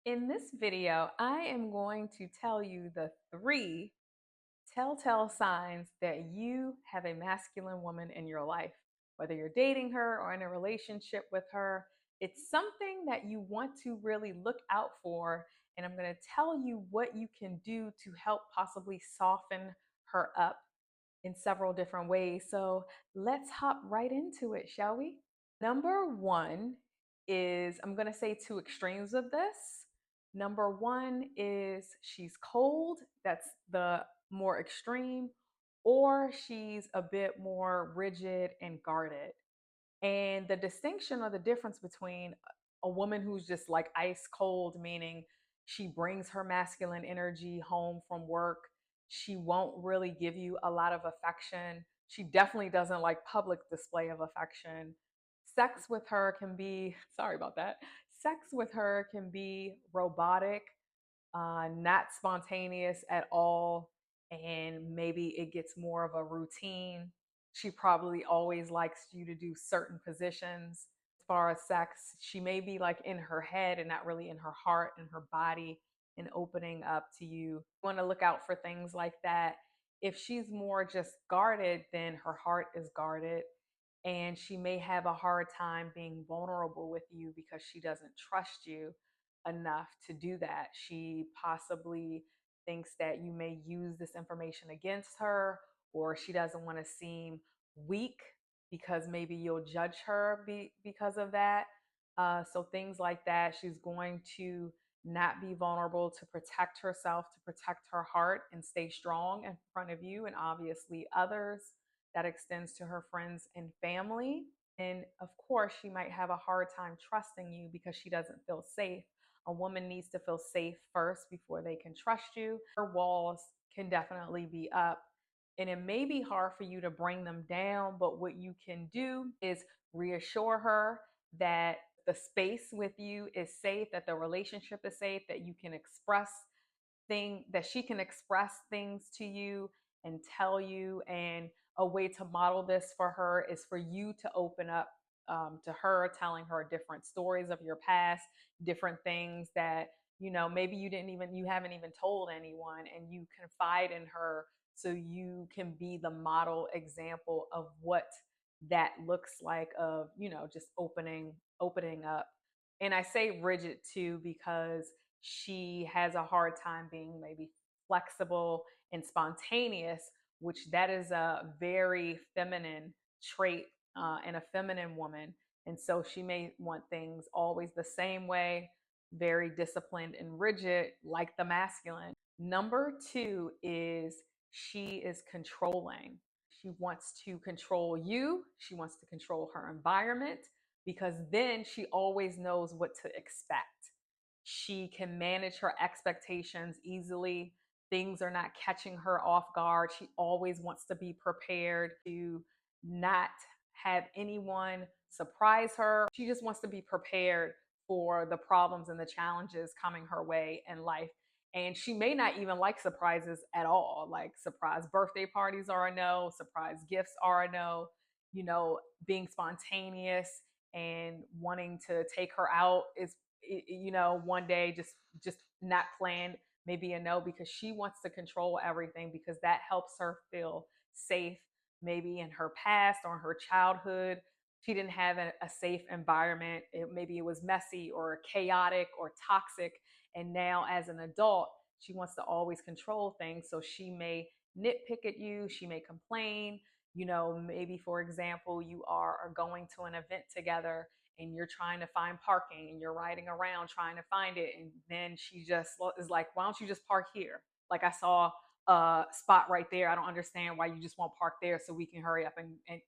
In this video, I am going to tell you the three telltale signs that you have a masculine woman in your life. Whether you're dating her or in a relationship with her, it's something that you want to really look out for. And I'm going to tell you what you can do to help possibly soften her up in several different ways. So let's hop right into it, shall we? Number one is I'm going to say two extremes of this. Number one is she's cold, that's the more extreme, or she's a bit more rigid and guarded. And the distinction or the difference between a woman who's just like ice cold, meaning she brings her masculine energy home from work, she won't really give you a lot of affection. She definitely doesn't like public display of affection. Sex with her can be, sorry about that, sex with her can be robotic, not spontaneous at all, and maybe it gets more of a routine. She probably always likes you to do certain positions. As far as sex, she may be like in her head and not really in her heart and her body and opening up to you. You want to look out for things like that. If she's more just guarded, then her heart is guarded and she may have a hard time being vulnerable with you because she doesn't trust you enough to do that. She possibly thinks that you may use this information against her, or she doesn't want to seem weak because maybe you'll judge her because of that. So, things like that, she's going to not be vulnerable to protect herself, to protect her heart and stay strong in front of you and obviously others. That extends to her friends and family. And of course, she might have a hard time trusting you because she doesn't feel safe. A woman needs to feel safe first before they can trust you. Her walls can definitely be up. And it may be hard for you to bring them down, but what you can do is reassure her that the space with you is safe, that the relationship is safe, that you can express that she can express things to you and tell you. And a way to model this for her is for you to open up to her, telling her different stories of your past, different things that maybe you haven't even told anyone, and you confide in her so you can be the model example of what that looks like, of just opening up. And I say rigid too because she has a hard time being maybe flexible and spontaneous, which that is a very feminine trait in a feminine woman. And so she may want things always the same way, very disciplined and rigid, like the masculine. Number two is she is controlling. She wants to control you, she wants to control her environment because then she always knows what to expect. She can manage her expectations easily. Things are not catching her off guard. She always wants to be prepared to not have anyone surprise her. She just wants to be prepared for the problems and the challenges coming her way in life. And she may not even like surprises at all. Like, surprise birthday parties are a no, surprise gifts are a no. Being spontaneous and wanting to take her out is, one day just not planned, maybe a no, because she wants to control everything because that helps her feel safe. Maybe in her past or in her childhood she didn't have a safe environment. Maybe it was messy or chaotic or toxic, and now as an adult she wants to always control things. So she may nitpick at you, she may complain. Maybe, for example, you are going to an event together and you're trying to find parking and you're riding around trying to find it. And then she just is like, why don't you just park here? Like, I saw a spot right there. I don't understand why you just won't park there so we can hurry up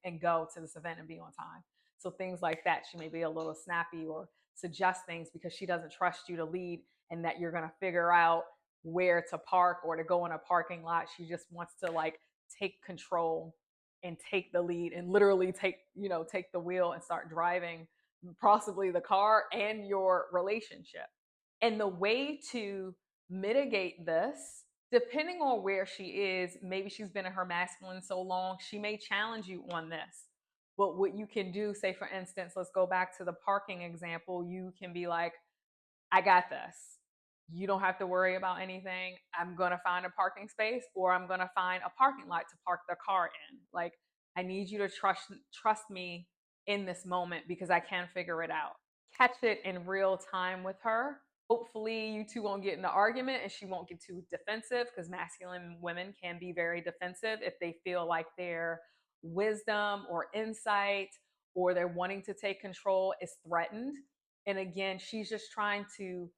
and go to this event and be on time. So things like that. She may be a little snappy or suggest things because she doesn't trust you to lead and that you're going to figure out where to park or to go in a parking lot. She just wants to like take control and take the lead and literally take the wheel and start driving possibly the car and your relationship. And the way to mitigate this, depending on where she is, maybe she's been in her masculine so long, she may challenge you on this. But what you can do, say for instance, let's go back to the parking example, you can be like, I got this. You don't have to worry about anything. I'm going to find a parking space, or I'm going to find a parking lot to park the car in. Like, I need you to trust me in this moment because I can figure it out. Catch it in real time with her. Hopefully you two won't get in an argument and she won't get too defensive, because masculine women can be very defensive if they feel like their wisdom or insight or they're wanting to take control is threatened. And again, she's just trying to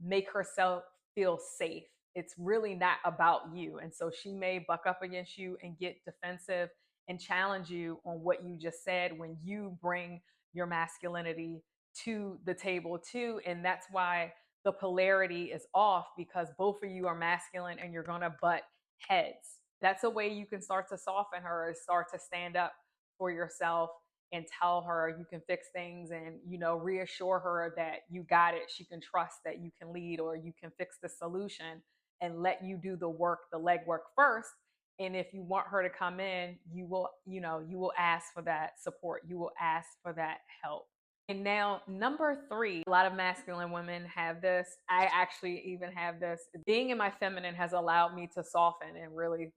make herself feel safe. It's really not about you. And so she may buck up against you and get defensive and challenge you on what you just said when you bring your masculinity to the table too. And that's why the polarity is off, because both of you are masculine and you're going to butt heads. That's a way you can start to soften her, is start to stand up for yourself and tell her you can fix things, and reassure her that you got it. She can trust that you can lead, or you can fix the solution, and let you do the work, the legwork first. And if you want her to come in, you will ask for that support, you will ask for that help. And now, number three, a lot of masculine women have this. I actually even have this. Being in my feminine has allowed me to soften and really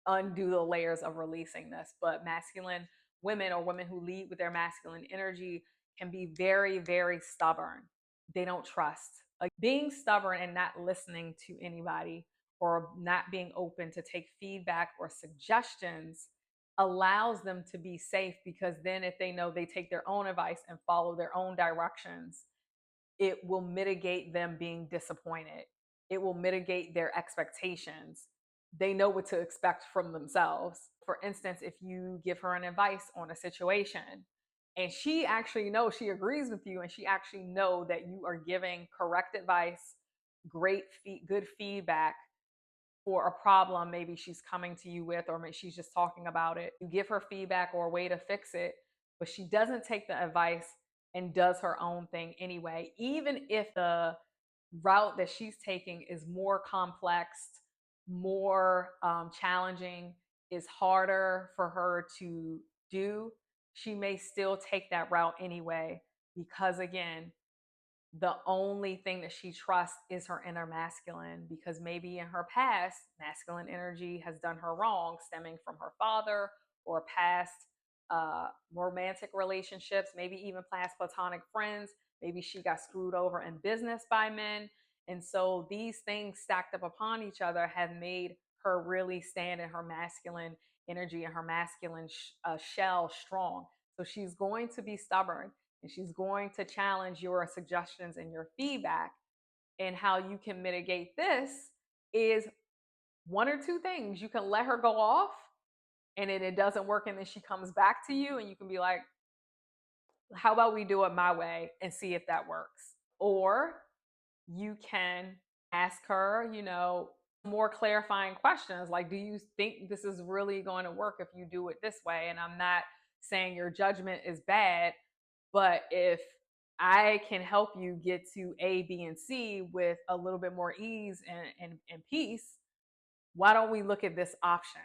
undo the layers of releasing this. But masculine women, or women who lead with their masculine energy, can be very, very stubborn. They don't trust. Like, being stubborn and not listening to anybody, or not being open to take feedback or suggestions, allows them to be safe, because then if they know they take their own advice and follow their own directions, it will mitigate them being disappointed. It will mitigate their expectations. They know what to expect from themselves. For instance, if you give her an advice on a situation and she actually knows, she agrees with you, and she actually know that you are giving correct advice, good feedback for a problem maybe she's coming to you with, or maybe she's just talking about it. You give her feedback or a way to fix it, but she doesn't take the advice and does her own thing anyway, even if the route that she's taking is more complex, more challenging, is harder for her to do. She may still take that route anyway, because again, the only thing that she trusts is her inner masculine, because maybe in her past, masculine energy has done her wrong, stemming from her father, or past romantic relationships, maybe even past platonic friends. Maybe she got screwed over in business by men. And so these things stacked up upon each other have made her really stand in her masculine energy and her masculine shell strong. So she's going to be stubborn, and she's going to challenge your suggestions and your feedback. And how you can mitigate this is one or two things. You can let her go off, and then it doesn't work, and then she comes back to you, and you can be like, how about we do it my way and see if that works? Or you can ask her, more clarifying questions, like, do you think this is really going to work if you do it this way? And I'm not saying your judgment is bad, but if I can help you get to A, B, and C with a little bit more ease and peace, why don't we look at this option?